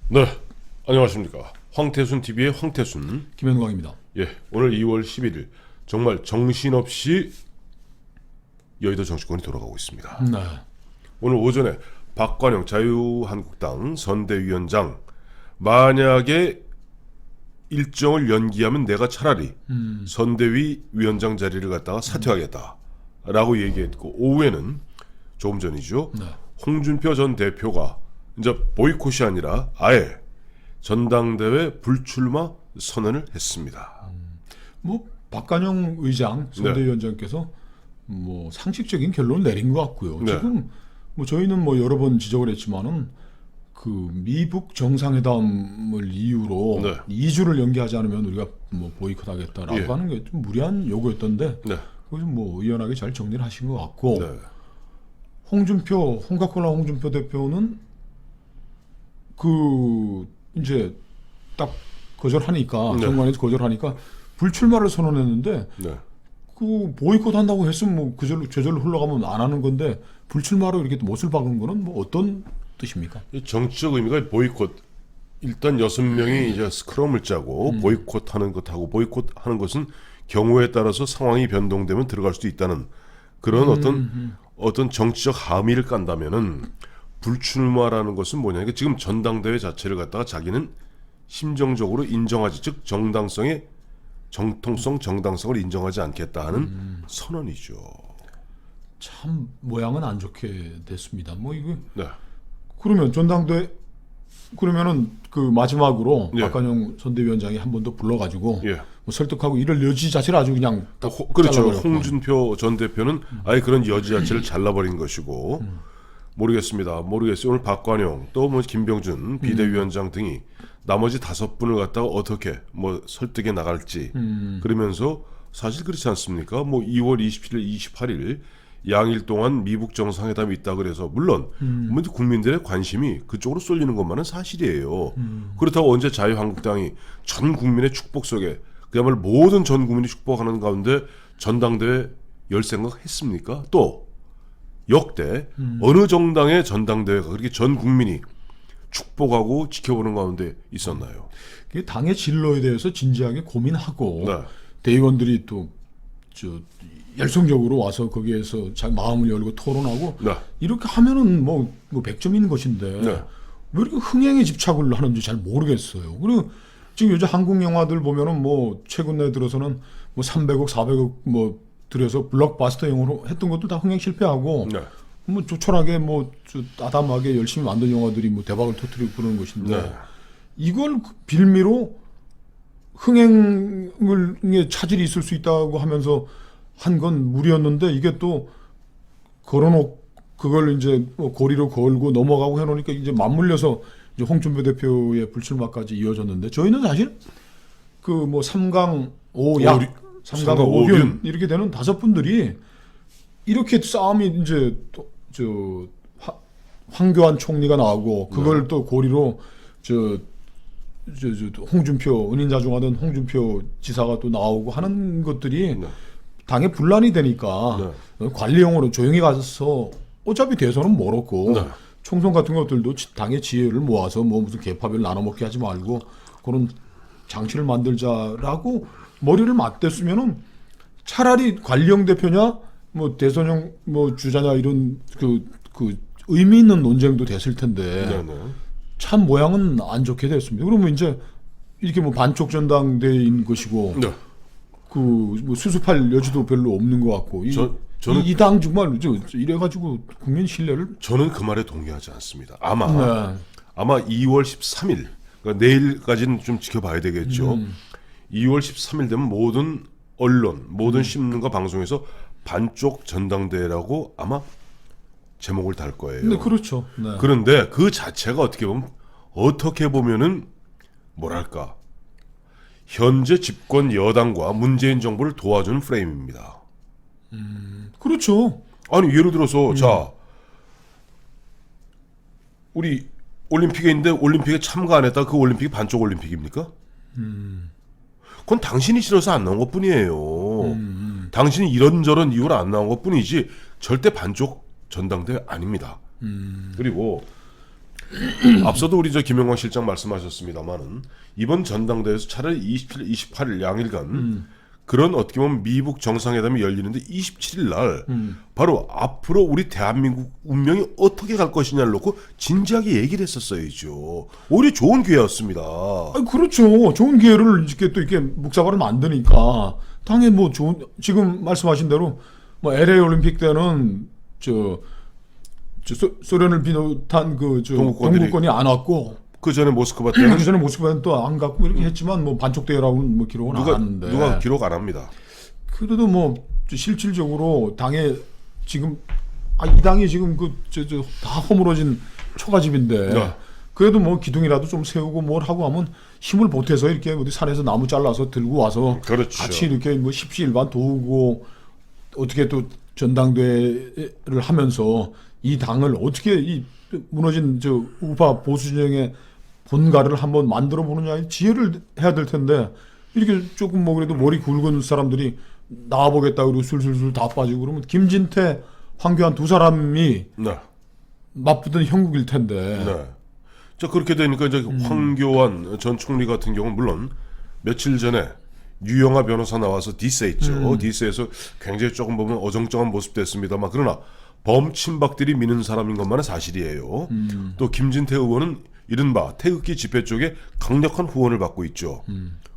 네, 안녕하십니까. 황태순 TV의 황태순. 김현광입니다. 예, 오늘 2월 11일 정말 정신없이 여의도 정치권이 돌아가고 있습니다. 네. 오늘 오전에 박관영 자유한국당 선대위원장 만약에 일정을 연기하면 내가 차라리 선대위 위원장 자리를 갖다가 사퇴하겠다라고 얘기했고, 오후에는 조금 전이죠. 네. 홍준표 전 대표가 이제 보이콧이 아니라 아예 전당대회 불출마 선언을 했습니다. 뭐 박관영 의장 선대위원장께서 뭐 상식적인 결론을 내린 것 같고요. 네. 지금 뭐 저희는 뭐 여러 번 지적을 했지만은 그 미북 정상회담을 이유로 네. 2주를 연기하지 않으면 우리가 뭐 보이콧하겠다라고 예. 하는 게 좀 무리한 요구였던데 네, 그것은 뭐 의연하게 잘 정리를 하신 것 같고 네, 홍준표 대표는 그 이제 딱 거절하니까 네. 정관에서 거절하니까 불출마를 선언했는데 네. 그 보이콧 한다고 했으면 뭐 저절로 흘러가면 안 하는 건데 불출마로 이렇게 못을 박은 거는 뭐 어떤 뜻입니까? 이 정치적 의미가 보이콧. 일단 6명이 이제 스크럼을 짜고 보이콧하는 것하고 보이콧하는 것은 경우에 따라서 상황이 변동되면 들어갈 수도 있다는 그런 어떤 정치적 함의를 깐다면은 불출마라는 것은 뭐냐? 그러니까 지금 전당대회 자체를 갖다가 자기는 심정적으로 인정하지, 즉 정당성의 정통성, 정당성을 인정하지 않겠다 하는 선언이죠. 참 모양은 안 좋게 됐습니다. 뭐 이거 네, 그러면 전당대 그러면은 그 마지막으로 예. 박관영 선대위원장이 한 번 더 불러가지고 예. 뭐 설득하고 이럴 여지 자체를 아주 그냥 딱 그렇죠. 잘라버렸고. 홍준표 전 대표는 아예 그런 여지 자체를 잘라버린 것이고, 모르겠습니다. 오늘 박관영 또 뭐 김병준 비대위원장 등이 나머지 5분을 갖다가 어떻게 뭐 설득해 나갈지 그러면서 사실 그렇지 않습니까? 뭐 2월 27일, 28일 양일 동안 미북 정상회담이 있다 그래서 물론 뭐 국민들의 관심이 그쪽으로 쏠리는 것만은 사실이에요. 그렇다고 언제 자유한국당이 전 국민의 축복 속에 그야말로 모든 전 국민이 축복하는 가운데 전당대회 열 생각 했습니까? 또 역대 어느 정당의 전당대회가 그렇게 전 국민이 축복하고 지켜보는 가운데 있었나요? 그 당의 진로에 대해서 진지하게 고민하고 네. 대의원들이 또 열성적으로 와서 거기에서 자기 마음을 열고 토론하고 네. 이렇게 하면은 뭐 100점인 것인데 네. 왜 이렇게 흥행에 집착을 하는지 잘 모르겠어요. 그리고 지금 요즘 한국 영화들 보면은 뭐 최근에 들어서는 뭐 300억, 400억 뭐 들여서 블록바스터용으로 했던 것도 다 흥행 실패하고 네. 뭐 조촐하게 아담하게 열심히 만든 영화들이 뭐 대박을 터뜨리고 그러는 것인데 네. 이걸 빌미로 흥행에 차질이 있을 수 있다고 하면서 한 건 무리였는데 이게 또 그걸 이제 뭐 고리로 걸고 넘어가고 해놓으니까 이제 맞물려서 이제 홍준표 대표의 불출마까지 이어졌는데 저희는 사실 그 뭐 3강 5약, 3강 5균 이렇게 되는 5분들이 이렇게 싸움이 이제 황교안 총리가 나오고 그걸 또 고리로 홍준표 은인자중하던 홍준표 지사가 또 나오고 하는 것들이 네. 당에 분란이 되니까 관리용으로 조용히 가서 어차피 대선은 멀었고 네. 총선 같은 것들도 당의 지혜를 모아서 뭐 무슨 개파별 나눠 먹게 하지 말고 그런 장치를 만들자라고 머리를 맞댔으면은 차라리 관리형 대표냐 뭐 대선형 뭐 주자냐 이런 그 의미 있는 논쟁도 됐을 텐데 네. 네. 참 모양은 안 좋게 됐습니다. 그러면 이제 이렇게 뭐 반쪽 전당대인 것이고 네. 그 뭐 수습할 여지도 별로 없는 것 같고 저는 이 당 정말 이래가지고 국민 신뢰를 저는 그 말에 동의하지 않습니다. 아마 네. 2월 13일 그러니까 내일까지는 좀 지켜봐야 되겠죠. 2월 13일 되면 모든 언론, 모든 신문과 방송에서 반쪽 전당대회라고 아마 제목을 달 거예요. 네, 그렇죠. 네. 그런데 그 자체가 어떻게 보면은 뭐랄까 현재 집권 여당과 문재인 정부를 도와주는 프레임입니다. 그렇죠. 아니 예를 들어서 자 우리 올림픽에 있는데 올림픽에 참가 안 했다 그 올림픽이 반쪽 올림픽입니까? 그건 당신이 싫어서 안 나온 것뿐이에요. 당신이 이런저런 이유로 안 나온 것뿐이지 절대 반쪽 전당대회 아닙니다. 그리고 앞서도 우리 저 김영광 실장 말씀하셨습니다만은 이번 전당대회에서 차라리 27일, 28일 양일간 그런 어떻게 보면 미북 정상회담이 열리는데 27일 날 바로 앞으로 우리 대한민국 운명이 어떻게 갈 것이냐를 놓고 진지하게 얘기를 했었어야죠. 오히려 좋은 기회였습니다. 아니, 그렇죠. 좋은 기회를 이렇게 또 이렇게 묵사발을 만드니까 당연히 뭐 좋은 지금 말씀하신 대로 뭐 LA 올림픽 때는 소련을 비롯한 동구권이 안 왔고 그 전에 모스크바 때는 그 전에 모스크바는 또 안 갔고 이렇게 했지만 뭐 반쪽 대회라고는 뭐 기록은 안 하는데 누가 기록 안 합니다. 그래도 뭐 실질적으로 당에 지금 이 당이 지금 다 허물어진 초가집인데 네. 그래도 뭐 기둥이라도 좀 세우고 뭘 하고 하면 힘을 보태서 이렇게 어디 산에서 나무 잘라서 들고 와서 그렇죠. 같이 이렇게 뭐 십시일반 도우고 어떻게 또 전당대회를 하면서 이 당을 어떻게 이 무너진 우파 보수 진영의 본가를 한번 만들어 보느냐 지혜를 해야 될 텐데 이렇게 조금 뭐 그래도 머리 굵은 사람들이 나와보겠다 그러고 술술술 다 빠지고 그러면 김진태, 황교안 두 사람이 네. 맞붙은 형국일 텐데. 네. 자 그렇게 되니까 이제 황교안 전 총리 같은 경우는 물론 며칠 전에 유영아 변호사 나와서 디스했죠. 디스에서 굉장히 조금 보면 어정쩡한 모습도 했습니다만 그러나 범친박들이 미는 사람인 것만은 사실이에요. 또 김진태 의원은 이른바 태극기 집회 쪽에 강력한 후원을 받고 있죠.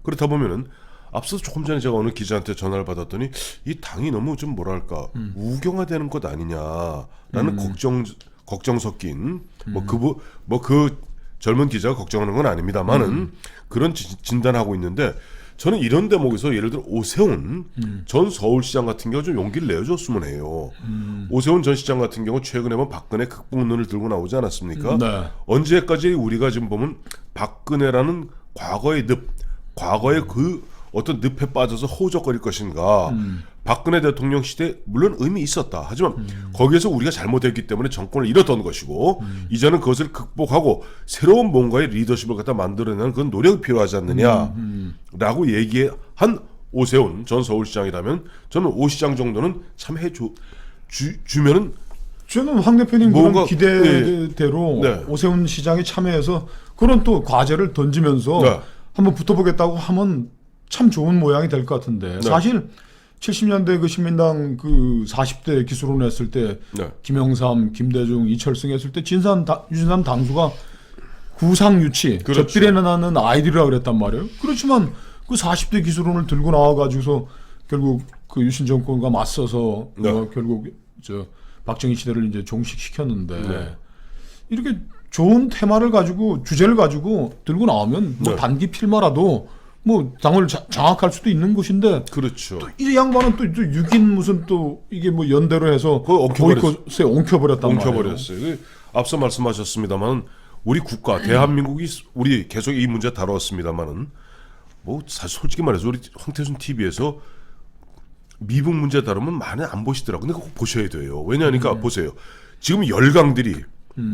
그렇다 보면은 앞서 조금 전에 제가 어느 기자한테 전화를 받았더니 이 당이 너무 좀 뭐랄까 우경화되는 것 아니냐라는 걱정 섞인 그 젊은 기자가 걱정하는 건 아닙니다만은 그런 진단하고 있는데 저는 이런 대목에서 예를 들어 오세훈 전 서울시장 같은 경우 좀 용기를 내줬으면 해요. 오세훈 전 시장 같은 경우 최근에 보면 박근혜 극복론을 들고 나오지 않았습니까? 네. 언제까지 우리가 지금 보면 박근혜라는 과거의 과거의 그 어떤 늪에 빠져서 허우적거릴 것인가. 박근혜 대통령 시대 물론 의미 있었다. 하지만 거기에서 우리가 잘못했기 때문에 정권을 잃었던 것이고 이제는 그것을 극복하고 새로운 뭔가의 리더십을 갖다 만들어내는 그런 노력이 필요하지 않느냐라고 얘기한 오세훈 전 서울시장이라면 저는 오 시장 정도는 참 주면은 저는 황 대표님 뭔가, 그런 기대대로 네. 오세훈 시장이 참여해서 그런 또 과제를 던지면서 네. 한번 붙어보겠다고 하면 참 좋은 모양이 될 것 같은데 네. 사실 70년대 그 신민당 그 40대 기수론 했을 때 네. 김영삼, 김대중, 이철승 했을 때 유진산 당수가 구상유치, 그렇죠. 젖들에 나는 아이들이라고 그랬단 말이에요. 그렇지만 그 40대 기수론을 들고 나와가지고서 결국 그 유신 정권과 맞서서 네. 결국 박정희 시대를 이제 종식시켰는데 네. 이렇게 좋은 테마를 가지고 주제를 가지고 들고 나오면 뭐 네. 단기 필마라도 뭐 당을 장악할 수도 있는 것인데 그렇죠. 이 양반은 또 6인 무슨 또 이게 뭐 연대로 해서 그거 보이콧에 엉켜버렸단 말이에요. 엉켜버렸어요. 앞서 말씀하셨습니다만 우리 국가 대한민국이 우리 계속 이 문제 다뤘습니다만은 뭐 사실 솔직히 말해서 우리 황태순 TV에서 미북 문제 다루면 많이 안 보시더라고요. 근데 꼭 보셔야 돼요. 왜냐하니까 보세요. 지금 열강들이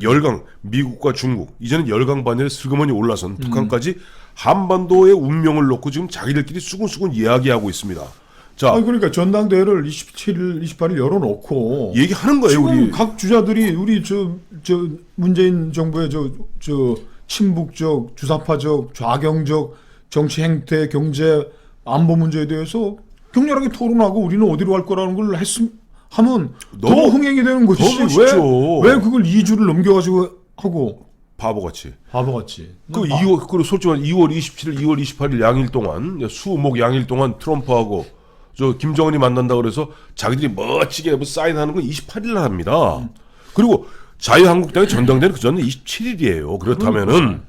열강 미국과 중국 이제는 열강 반열에 슬그머니 올라선 북한까지 한반도의 운명을 놓고 지금 자기들끼리 수군수군 이야기하고 있습니다. 자, 그러니까 전당대회를 27일, 28일 열어놓고 얘기하는 거예요. 지금 우리 각 주자들이 우리 저 문재인 정부의 저 친북적, 주사파적, 좌경적 정치 행태, 경제, 안보 문제에 대해서 격렬하게 토론하고 우리는 어디로 갈 거라는 걸 하면 더 너무 흥행이 되는 것이지. 더 멋있죠. 왜 그걸 2주를 넘겨가지고 하고 바보같이. 바보같이. 그리고 솔직히 말 2월 27일, 2월 28일 양일 동안 수목 양일 동안 트럼프하고 저 김정은이 만난다 그래서 자기들이 멋지게 뭐 사인하는 건 28일 날 합니다. 그리고 자유한국당의 전당대회는 그 전에 27일이에요. 그렇다면은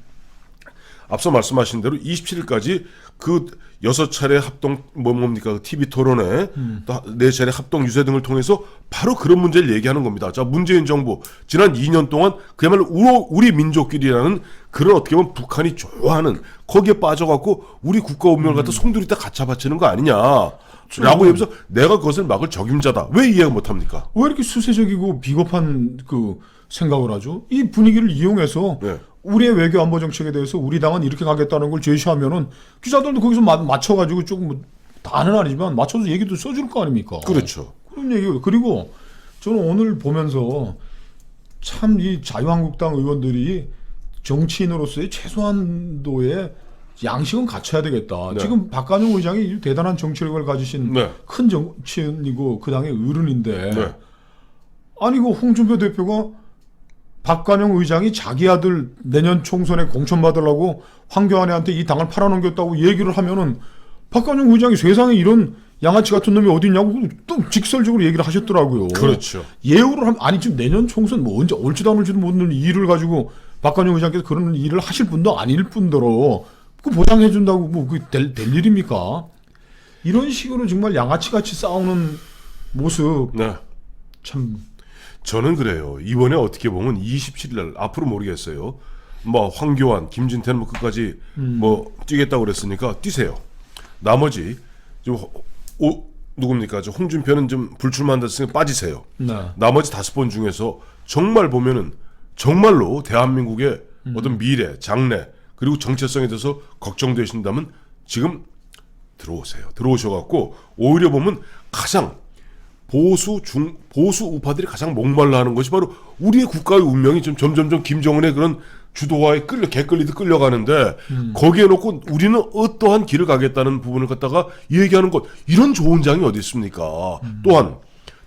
앞서 말씀하신 대로 27일까지 그 6차례 합동 뭡니까 TV 토론회 또 4차례 합동 유세 등을 통해서 바로 그런 문제를 얘기하는 겁니다. 자, 문재인 정부 지난 2년 동안 그야말로 우리 민족끼리라는 그런 어떻게 보면 북한이 좋아하는 거기에 빠져갖고 우리 국가 운명을 갖다 송두리다 갖다 바치는 거 아니냐라고 하면서 내가 그것을 막을 적임자다. 왜 이해가 못합니까? 왜 이렇게 수세적이고 비겁한 그 생각을 하죠? 이 분위기를 이용해서 네. 우리의 외교 안보 정책에 대해서 우리 당은 이렇게 가겠다는 걸 제시하면은 기자들도 거기서 맞춰가지고 조금 뭐 다는 아니지만 맞춰서 얘기도 써줄 거 아닙니까? 그렇죠. 그런 얘기. 그리고 저는 오늘 보면서 참 이 자유한국당 의원들이 정치인으로서의 최소한도의 양식은 갖춰야 되겠다. 네. 지금 박관용 의장이 대단한 정치력을 가지신 네. 큰 정치인이고 그 당의 어른인데 네. 아니 그 홍준표 대표가 박관용 의장이 자기 아들 내년 총선에 공천받으려고 황교안한테 이 당을 팔아넘겼다고 얘기를 하면은 박관용 의장이 세상에 이런 양아치 같은 놈이 어디 있냐고 또 직설적으로 얘기를 하셨더라고요. 그렇죠. 예우를 하면 아니 지금 내년 총선 뭐 언제 올지도 안 올지도 모르는 일을 가지고 박관용 의장께서 그런 일을 하실 분도 아닐 뿐더러 그 보장해 준다고 뭐 그게 될 일입니까? 이런 식으로 정말 양아치 같이 싸우는 모습 네. 참 저는 그래요. 이번에 어떻게 보면 27일 날 앞으로 모르겠어요. 뭐 황교안, 김진태는 뭐 끝까지 뭐 뛰겠다고 그랬으니까 뛰세요. 나머지 좀 누굽니까? 저 홍준표는 좀 불출마한다 했으니까 빠지세요. 네. 나머지 5번 중에서 정말 보면은 정말로 대한민국의 어떤 미래, 장래 그리고 정체성에 대해서 걱정되신다면 지금 들어오세요. 들어오셔갖고 오히려 보면 가장 보수 우파들이 가장 목말라하는 것이 바로 우리의 국가의 운명이 좀 점점점 김정은의 그런 주도하에 개끌리듯 끌려가는데 거기에 놓고 우리는 어떠한 길을 가겠다는 부분을 갖다가 얘기하는 것 이런 좋은 장이 어디 있습니까? 또한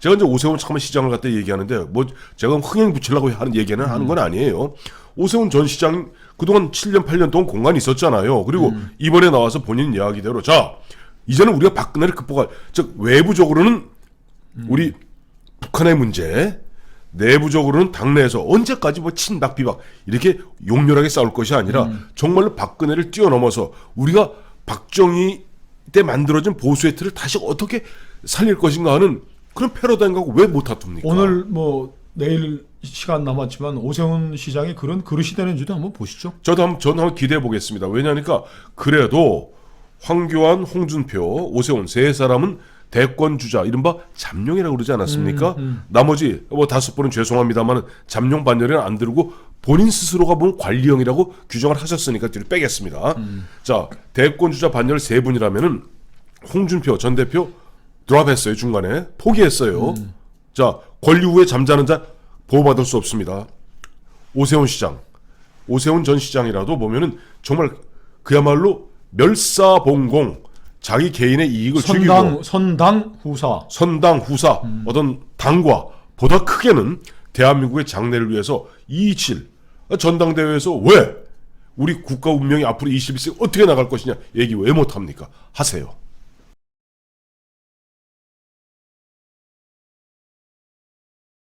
제가 이제 오세훈 잠깐 시장을 갖다 얘기하는데 뭐 제가 흥행 붙이려고 하는 얘기는 하는 건 아니에요. 오세훈 전 시장 그동안 7년 8년 동안 공간이 있었잖아요. 그리고 이번에 나와서 본인 이야기대로 자 이제는 우리가 박근혜를 극복할 즉 외부적으로는 우리 북한의 문제 내부적으로는 당내에서 언제까지 뭐 친박 비박 이렇게 용렬하게 싸울 것이 아니라 정말로 박근혜를 뛰어넘어서 우리가 박정희 때 만들어진 보수의 틀을 다시 어떻게 살릴 것인가 하는 그런 패러다임하고 왜 못 다툽니까? 오늘 뭐 내일 시간 남았지만 오세훈 시장이 그런 그릇이 되는지도 한번 보시죠. 저는 한번 기대해 보겠습니다. 왜냐하니까 그래도 황교안, 홍준표, 오세훈 세 사람은 대권 주자 이른바 잠룡이라고 그러지 않았습니까? 나머지 뭐 5분은 죄송합니다만 잠룡 반열에는 안 들고 본인 스스로가 본 관리형이라고 규정을 하셨으니까 뒤를 빼겠습니다. 자 대권 주자 반열 3분이라면은 홍준표 전 대표 드랍했어요. 중간에 포기했어요. 자 권리 후에 잠자는 자 보호받을 수 없습니다. 오세훈 시장, 오세훈 전 시장이라도 보면은 정말 그야말로 멸사봉공 자기 개인의 이익을 죽이고 선당 후사 어떤 당과 보다 크게는 대한민국의 장래를 위해서 227 전당대회에서 왜 우리 국가 운명이 앞으로 21세기 어떻게 나갈 것이냐 얘기 왜 못합니까? 하세요.